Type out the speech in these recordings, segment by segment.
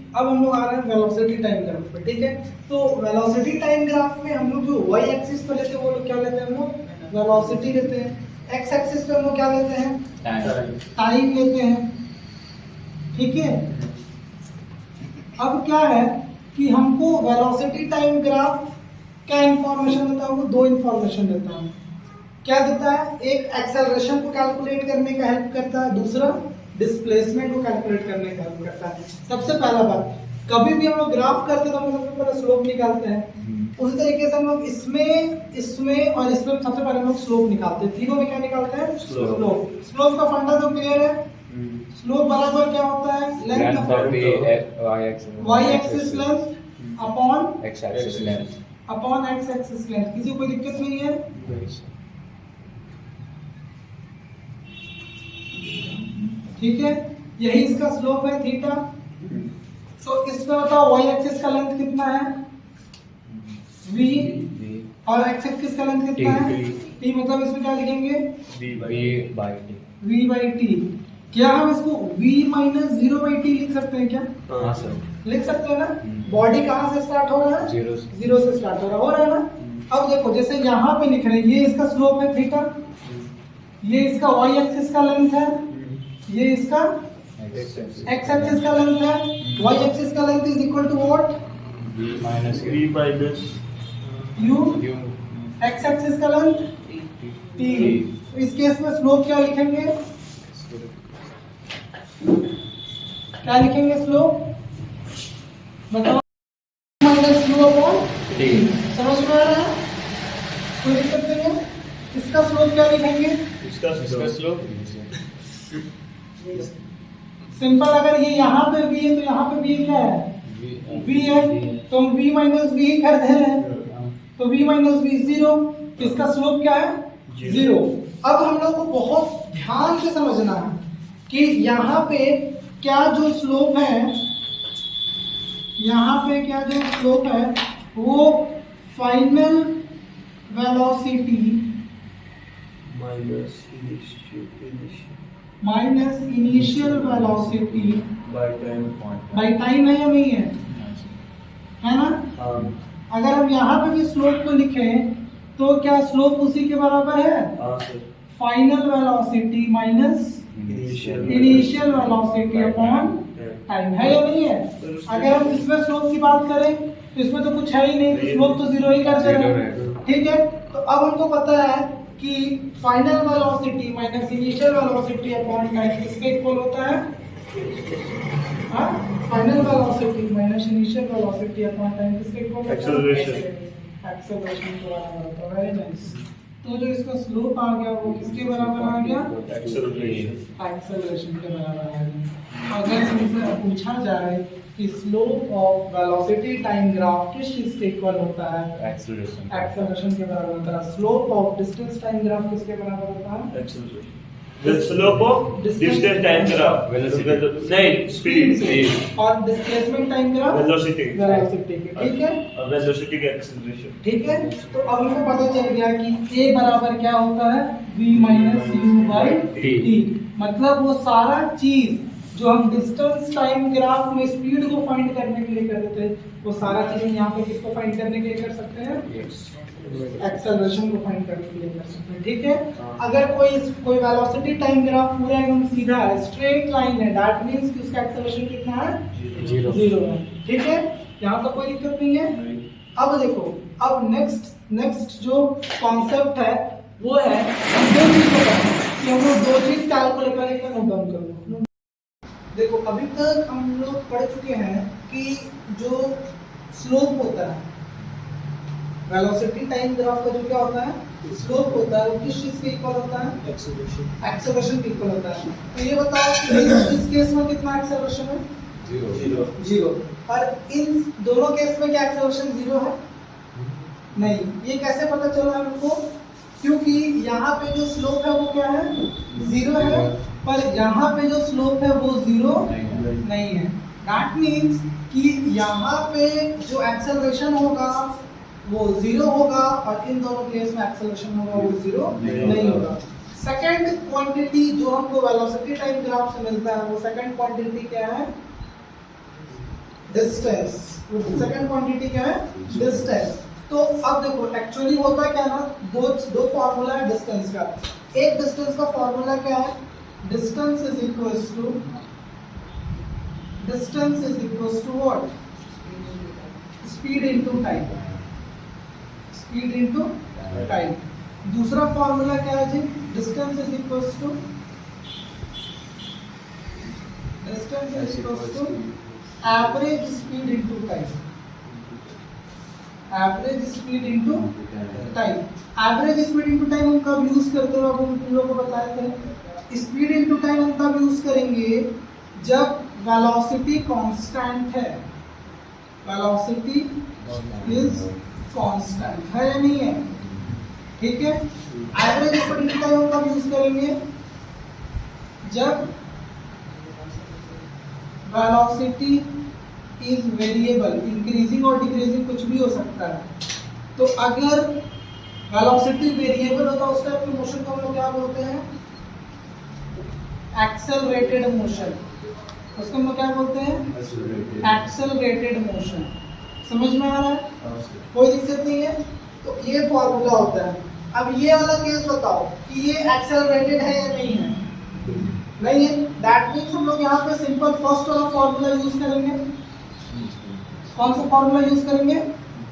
अब हम लोग आ रहे हैं वेलोसिटी टाइम ग्राफ पे, ठीक है। तो वेलोसिटी टाइम ग्राफ में हम लोग जो y एक्सिस पे लेते हैं वो लोग क्या लेते हैं, हम लोग वेलोसिटी लेते हैं। x एक्सिस पे हम लोग क्या लेते हैं, टाइम लेते हैं, ठीक है। अब क्या है कि हमको वेलोसिटी टाइम ग्राफ क्या इंफॉर्मेशन देता है, हमको दो इंफॉर्मेशन देता है। क्या देता है, एक एक्सेलरेशन को कैलकुलेट करने का हेल्प करता है, दूसरा डिस्प्लेसमेंट को कैलकुलेट करने का हेल्प करता है। सबसे पहला बात, कभी भी हम लोग ग्राफ करते हैं तो हम सबसे पहले स्लोप निकालते हैं। उसी तरीके से हम लोग इसमें और इसमें सबसे पहले हम लोग स्लोप निकालते हैं। तीनों में क्या निकालते हैं, स्लोप। स्लोप का फंडा तो क्लियर है। स्लोप बराबर क्या होता है, length y axis length upon x axis length. x axis length. किसी को कोई दिक्कत नहीं है? ठीक है, यही इसका स्लोप है थीटा। तो इसमें बताओ y एक्सिस का लेंथ कितना है, v, और x एक्सिस का लेंथ कितना है, t। मतलब इसमें क्या लिखेंगे, v बाई t। क्या हम इसको v माइनस 0/t लिख सकते हैं क्या? हाँ सर, लिख सकते हैं ना। बॉडी कहाँ से स्टार्ट हो रहा है, जीरो से स्टार्ट हो रहा है ना। अब देखो जैसे यहाँ पे लिख रहे हैं, ये इसका स्लोप है थीटा, ये इसका y एक्सिस का लेंथ है, ये इसका x एक्सिस का लेंथ है। y एक्सिस का length is equal to what, v minus u। x axis का लेंथ t। इस केस में स्लोप क्या लिखेंगे, क्या लिखेंगे स्लोप, बताओ, माइनस u अपॉन t। समझ में आ रहा है, कोई दिक्कत नहीं है। इसका स्लोप क्या लिखेंगे, इसका स्लोप सिंपल। अगर ये यहाँ पे v है तो यहाँ पे v क्या है, v है, तो हम v माइनस v कर दे रहे हैं, तो v माइनस v 0। इसका स्लोप क्या है, 0। अब हम लोग को बहुत ध्यान से समझना है कि यहाँ पे क्या जो स्लोप है, यहाँ पे क्या जो स्लोप है वो final velocity minus initial velocity by time है या नहीं है ना। अगर हम यहाँ पे भी स्लोप को लिखें तो क्या स्लोप उसी के बराबर है, final velocity minus initial velocity upon time, है या नहीं है। अगर हम इसमें स्लोप की बात करें तो इसमें तो कुछ है ही नहीं, तो स्लोप तो 0 ही करते रहे, ठीक है। तो अब हमको पता है कि final velocity minus initial velocity upon time किसके इक्वल होता है, final velocity minus initial velocity upon time किसके इक्वल होता है, एक्सेलरेशन के बराबर होता है। Very nice. तो जो इसका स्लोप आ गया वो किसके बराबर आ गया, एक्सेलरेशन के बराबर आ गया। अगर हमसे पूछा जाए कि slope of velocity time graph किस चीज के इक्वल होता है, एक्सेलरेशन के बराबर होता है। Slope of distance time graph किसके बराबर होता है, The slope of distance time graph, नहीं speed, और डिस्प्लेसमेंट टाइम ग्राफ velocity के, ठीक है, velocity का acceleration, ठीक है। तो अब हमको पता चल गया कि a बराबर क्या होता है, v minus u by t। मतलब वो सारा चीज जो हम डिस्टेंस टाइम ग्राफ में स्पीड को फाइंड करने के लिए करते थे, वो सारा चीज यहाँ पे किसको फाइंड करने के लिए कर सकते हैं, एक्सेलरेशन को फाइंड करने के लिए कर सकते हैं, ठीक है। अगर कोई वेलोसिटी टाइम ग्राफ पूरा एकदम सीधा है, स्ट्रेट लाइन है, दैट मींस कि उसका एक्सेलरेशन कितना है, 0 है, ठीक है। यहाँ तो कोई दिक्कत नहीं है। अब देखो, अब नेक्स्ट जो कॉन्सेप्ट है वो है कि हम लोग दो चीज कैलकुलेट करेंगे, नोट डाउन कर लो। देखो अभी तक हम लोग पढ़ चुके हैं कि जो स्लोप होता है वेलोसिटी टाइम ग्राफ का, जो क्या होता है, स्लोप होता है, वो किस चीज के इक्वल होता है, एक्सेलरेशन के इक्वल होता है। तो ये बताओ कि इस केस में कितना एक्सेलरेशन है, 0। और इन दोनों केस में क्या एक्सेलरेशन 0 है, नहीं। ये कैसे पता चला हमको, क्योंकि यहाँ पे जो स्लोप है वो क्या है, 0 है, पर यहाँ पे जो स्लोप है वो 0 नहीं है। दैट मीन्स कि यहाँ पे जो एक्सेलरेशन होगा वो 0 होगा, और इन दोनों केस में एक्सेलरेशन होगा वो 0 नहीं होगा। सेकंड क्वांटिटी जो हमको वेलोसिटी टाइम ग्राफ से मिलता है, वो सेकंड क्वांटिटी क्या है, डिस्टेंस। सेकंड क्वांटिटी क्या है? डिस्टेंस। तो अब देखो एक्चुअली होता क्या है ना, दो फॉर्मूला है डिस्टेंस का। एक डिस्टेंस का फॉर्मूला क्या है? Distance is equals to what? Speed into time. Speed into time. दूसरा फॉर्मूला क्या है जी? Distance is equals to average speed into time. Average speed into time. Average speed into time हम कब यूज करते हैं? अब हम तुम लोगों को बताए थे। स्पीड इनटू टाइम हम कब यूज करेंगे? जब वेलोसिटी कांस्टेंट है। वेलोसिटी इज कांस्टेंट है या नहीं है? ठीक है। एवरेज स्पीड इनटू टाइम हम कब यूज करेंगे? जब वेलोसिटी इज वेरिएबल, इंक्रीजिंग और डिक्रीजिंग कुछ भी हो सकता है। तो अगर वेलोसिटी वेरिएबल होता है उस टाइप के मोशन को हम लोग क्या बोलते हैं? Accelerated motion. उसको हम लोग क्या बोलते हैं? Accelerated motion. समझ में आ रहा है? कोई दिक्कत नहीं है। तो ये फॉर्मूला होता है। अब ये वाला केस बताओ कि ये एक्सेलरेटेड है या नहीं है? नहीं है। दैट मीन्स हम लोग यहाँ पे सिंपल फर्स्ट वाला फॉर्मूला यूज करेंगे। कौन सा फॉर्मूला यूज करेंगे?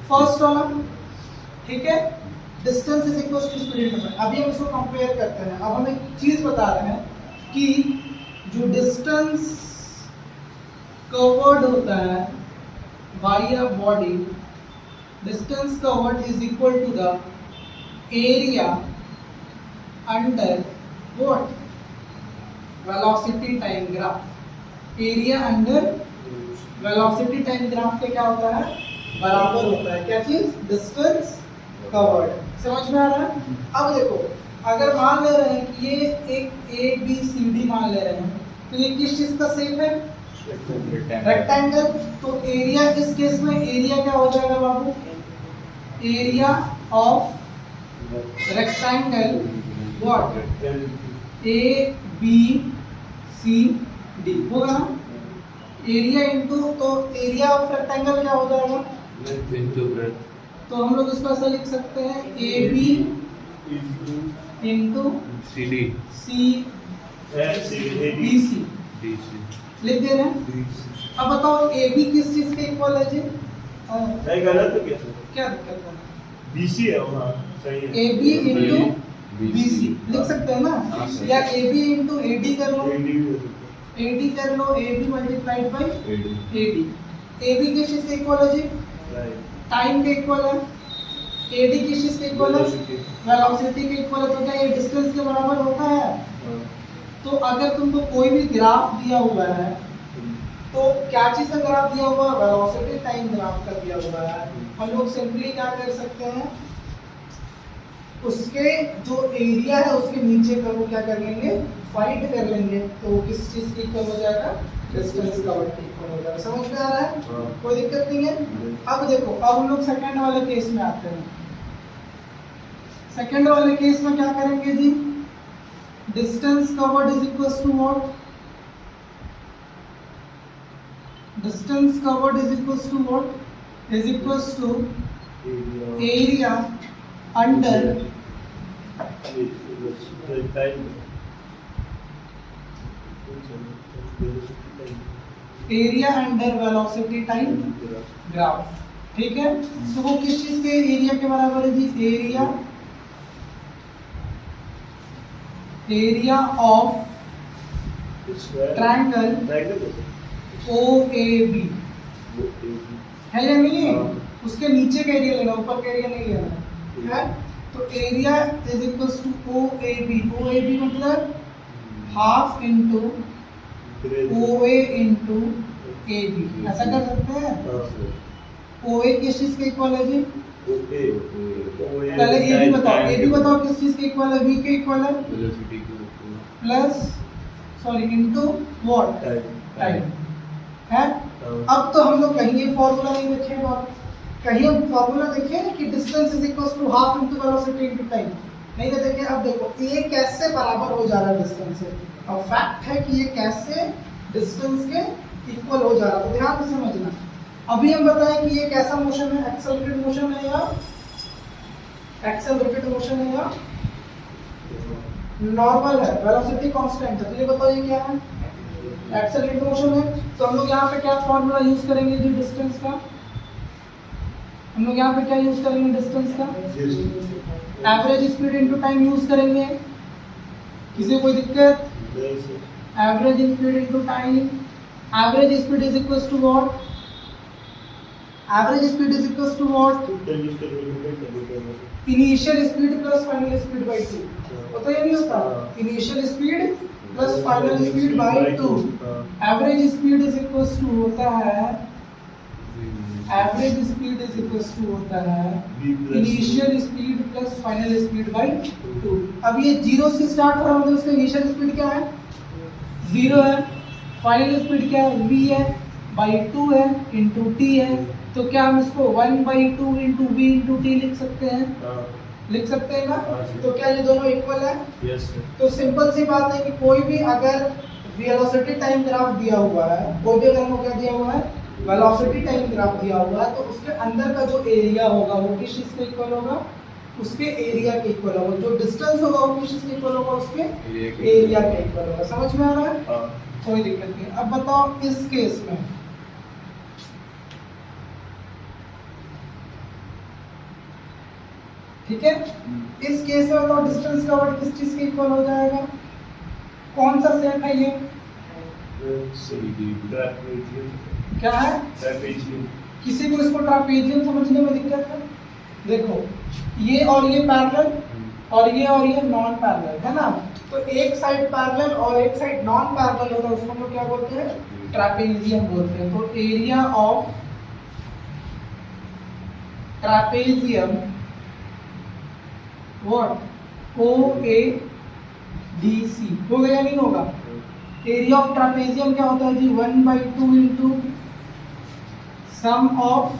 फर्स्ट वाला। ठीक है। Distance is equal to speed into time. अभी हम इसको कंपेयर करते हैं। अब हम एक चीज बता रहे हैं कि जो डिस्टेंस कवर्ड होता है by a body, distance covered is equal to the area under what? Velocity time graph. Area under velocity time graph के क्या होता है? बराबर होता है। क्या चीज? Distance covered. समझ में आ रहा है? अब देखो, अगर मान ले रहे हैं कि ये एक ए बी सी डी मान ले रहे हैं, तो ये किस चीज का शेप है? रेक्टेंगल। तो एरिया इस केस में एरिया क्या हो जाएगा बाबू? Area of rectangle what? A B C D होगा ना? एरिया इनटू, तो एरिया ऑफ रेक्टेंगल क्या हो जाएगा? तो हम लोग इसको ऐसा लिख सकते हैं A B into C B C लिख दे रहे हैं। अब बताओ ए बी किस चीज के इक्वल है जी? नहीं गलत है क्या? क्या दिक्कत है? बीसी है वहाँ, सही है। A B into B C लिख सकते हैं ना? या A B into A D कर लो। ए डी कर लो। A B multiplied by A D. A B किस चीज के इक्वल है जी? टाइम के इक्वल है। ए डी किस चीज के इक्वल है? वेलोसिटी के इक्वल है। तो क्या ये डिस्टेंस के बराबर होता है? तो अगर तुमको कोई भी ग्राफ दिया हुआ है, तो क्या चीज का ग्राफ दिया हुआ है? वेलोसिटी टाइम ग्राफ का दिया हुआ है। हम लोग सिंपली क्या कर सकते हैं? उसके जो एरिया है उसके नीचे का वो क्या कर लेंगे? फाइंड कर लेंगे। तो वो किस चीज के इक्वल हो जाएगा? डिस्टेंस कवर्ड के इक्वल हो जाएगा। समझ में आ रहा है? कोई दिक्कत नहीं है। अब देखो, अब हम लोग सेकंड वाले केस में आते हैं। सेकंड वाले केस में क्या करेंगे जी? Distance covered is equal to what? Distance covered is equal to what? Is equal to area under area under velocity time graph. ठीक है। तो वो किस चीज के एरिया के बराबर है जी? Area of triangle O A B है या नहीं है? उसके नीचे का एरिया लेना, ऊपर का एरिया नहीं लेना है। तो area is equal to O A B. O A B मतलब half into O A into A B. ऐसा कर सकते हैं? ओ ए किस चीज के इक्वल है जी? पहले ए बी बताओ। ए बी बताओ किस चीज के इक्वल है? बी के इक्वल है प्लस इनटू व्हाट? टाइम है। अब तो हम लोग कहीं ये फॉर्मूला नहीं लिखेंगे, कहीं हम फॉर्मूला देखें कि distance is equal to half into velocity into time, नहीं तो देखिए। अब देखो ये कैसे बराबर हो जा रहा है डिस्टेंस से। अब फैक्ट है कि ये कैसे डिस्टेंस के इक्वल हो जा रहा है। तो ध्यान से समझना। अभी हम बताएं कि ये कैसा मोशन है, एक्सेलरेटेड मोशन है या एक्सेलरेटेड मोशन है या नॉर्मल है, वेलोसिटी कांस्टेंट है। तो ये बताओ ये क्या है, एक्सेलरेटेड मोशन है। तो हम लोग यहाँ पे क्या फॉर्मूला यूज करेंगे जी डिस्टेंस का, हम लोग यहाँ पे क्या यूज करेंगे डिस्टेंस का, average speed into time use करेंगे। किसी को कोई दिक्कत, average speed into time, average speed is equal to what, average speed is equal to what, initial speed plus final speed by 2। होता है नहीं होता, initial speed plus final speed by 2। Average speed is equal to होता है, average speed is equal to होता है initial speed plus final speed by 2। अब ये 0 से स्टार्ट हो रहा है, मतलब इसका इनिशियल स्पीड क्या है 0 है, फाइनल स्पीड क्या है v है बाई 2 है इंटू t है। तो क्या हम इसको 1/2 इंटू v इंटू t लिख सकते हैं, लिख सकते हैं ना। तो क्या ये दोनों इक्वल है, यस। तो सिंपल सी बात है कि कोई भी अगर वेलोसिटी टाइम ग्राफ दिया हुआ है, कोई भी अगर हमको क्या दिया हुआ है वेलोसिटी टाइम ग्राफ दिया हुआ है, तो उसके अंदर का जो एरिया होगा वो किस चीज के इक्वल होगा, उसके एरिया के इक्वल होगा। जो डिस्टेंस होगा वो किस चीज के इक्वल होगा, उसके एरिया के इक्वल होगा। समझ में आ रहा है, कोई दिक्कत नहीं। अब बताओ इस केस में ठीक है, इस केस में बताओ डिस्टेंस का वर्ड किस चीज के इक्वल हो जाएगा, कौन सा सेट है ये, क्या है, किसी को इसको ट्रापेजियम समझने में दिक्कत है। देखो ये और ये पैरेलल और ये नॉन पैरेलल है ना, तो एक साइड पैरेलल और एक साइड नॉन पैरेलल होता है, उसको हम लोग क्या बोलते हैं ट्रापेजियम बोलते हैं। तो area of trapezium what OADC हो गया नहीं होगा। एरिया ऑफ ट्रापेजियम क्या होता है जी 1/2 into sum of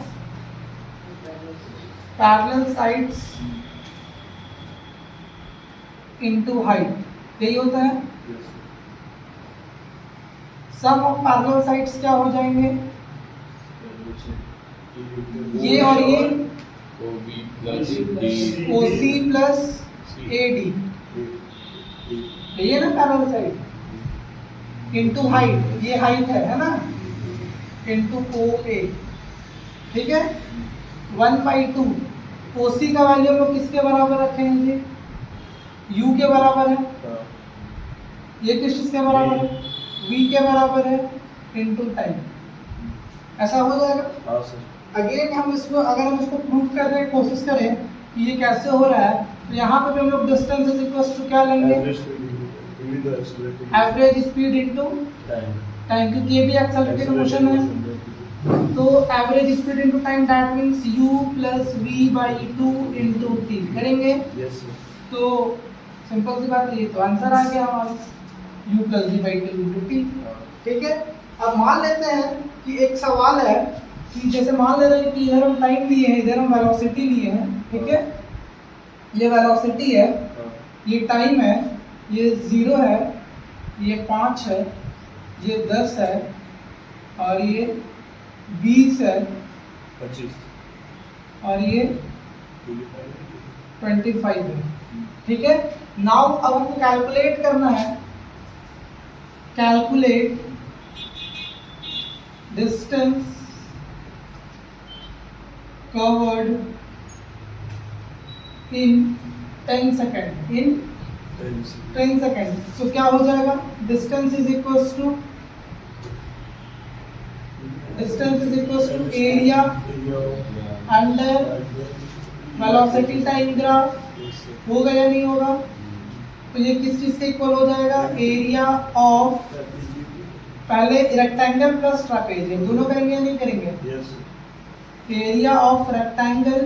parallel sides into height, यही होता है। सम ऑफ पैरेलल साइड्स क्या हो जाएंगे, ये और ये OC प्लस AD, यही है ना पैरेलल साइड इंटू हाइट, ये हाइट है ना, इंटू OA, ठीक है। 1/2 OC का वैल्यू हम लोग किसके बराबर रखे हैं जी, U के बराबर है, ये किस चीज के बराबर है V के बराबर है इंटू टाइम, ऐसा हो जाएगा। अगेन हम इसको अगर हम इसको प्रूव करने की कोशिश करें कि ये कैसे हो रहा है, तो यहाँ पे भी हम लोग डिस्टेंस इज इक्वल टू क्या लेंगे, एवरेज स्पीड इनटू टाइम, क्योंकि ये भी एक्सेलरेटेड मोशन है। तो average speed into time that means u plus v by 2 into t करेंगे। तो सिंपल सी बात है, ये तो आंसर आ गया हमारा u plus v by 2 into t, ठीक है। अब मान लेते हैं कि एक सवाल है कि जैसे मान ले रहे हैं कि इधर हम टाइम लिए हैं, इधर हम वेलोसिटी लिए हैं, ठीक है। ये वेलोसिटी है, ये टाइम है, ये 0 है, ये 5 है, ये 10 है और ये 20 है 25 और ये 25 है, ठीक है। नाउ अब हमको कैलकुलेट करना है, calculate distance covered in 10 second, in 10 second. तो क्या हो जाएगा, distance is equal to area under velocity time graph, होगा या नहीं होगा। तो ये किस चीज के इक्वल हो जाएगा, एरिया ऑफ, पहले रेक्टेंगल प्लस ट्रापेजियम, दोनों करेंगे या नहीं करेंगे, area of rectangle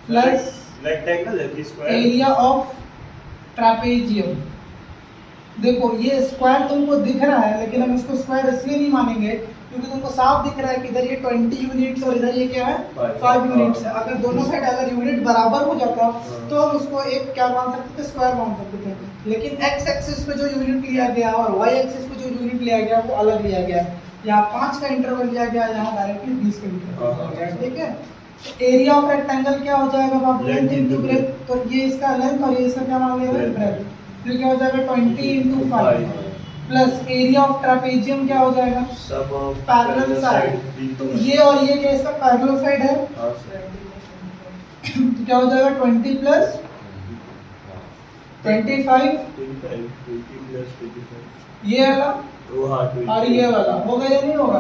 plus area of trapezium. देखो ये स्क्वायर तुमको दिख रहा है, लेकिन हम इसको स्क्वायर इसलिए नहीं मानेंगे क्योंकि तुमको साफ दिख रहा है कि इधर ये 20 यूनिट्स और इधर ये क्या है 5 यूनिट्स है। अगर दोनों साइड अगर यूनिट बराबर हो जाता तो हम उसको एक क्या मान सकते थे, स्क्वायर मान सकते थे। लेकिन एक्स एक्सिस पे जो यूनिट लिया गया और वाई एक्सिस पे जो यूनिट लिया गया वो अलग लिया गया, यहाँ 5 का इंटरवल लिया गया, यहाँ डायरेक्टली 20 का इंटरवल लिया गया, ठीक है। एरिया ऑफ रेक्टेंगल क्या हो जाएगा बाबू, लेंथ इनटू ब्रेथ, तो ये इसका लेंथ और ये इसका क्या मान लिया है, ब्रेथ, तो क्या हो जाएगा 20 × 5 प्लस एरिया ऑफ ट्रापेजियम क्या हो जाएगा, Sum of पैरेलल साइड, तो ये और ये क्या इसका पैरेलल साइड है, तो क्या हो जाएगा 20 प्लस 25 ये वाला और ये वाला होगा या नहीं होगा,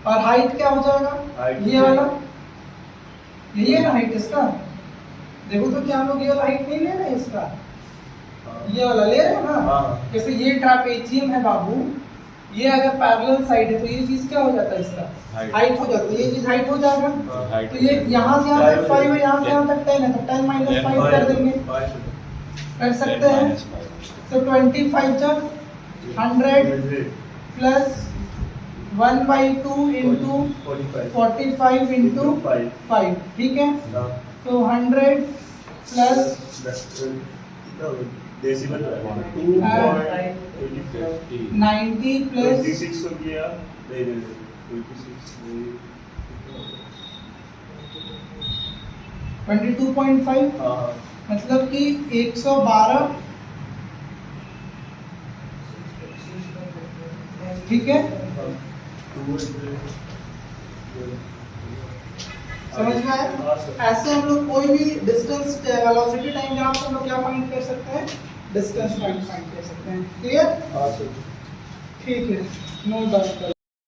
और हाइट क्या हो जाएगा, ये वाला, यही है ना हाइट इसका, देखो तो क्या हम लोग ये वाला हाइट नहीं ले रहे हैं इसका, ये वाला ले रहे हैं ना। जैसे ये ट्रापेजियम है बाबू, ये अगर पैरेलल साइड है तो ये चीज क्या हो जाता है, इसका हाइट हो जाता है, ये चीज हाइट हो जाएगा, तो ये यहाँ से यहाँ तक 5 है, यहाँ से यहाँ तक 10 है, तो 10 - 5 कर देंगे, कर सकते हैं, तो 25 जब 100 प्लस 1/2 इंटू 45 इंटू 5, ठीक है, तो 100 प्लस डेसिमल 90 प्लस 26 हो गया, 22.5, मतलब कि 112, ठीक है, समझ में आया। ऐसे हम लोग कोई भी डिस्टेंस वेलोसिटी टाइम ग्राफ हम लोग क्या फाइंड कर सकते हैं, डिस्टेंस फाइंड कर सकते हैं, क्लियर, ठीक है, नोट डाउन करो।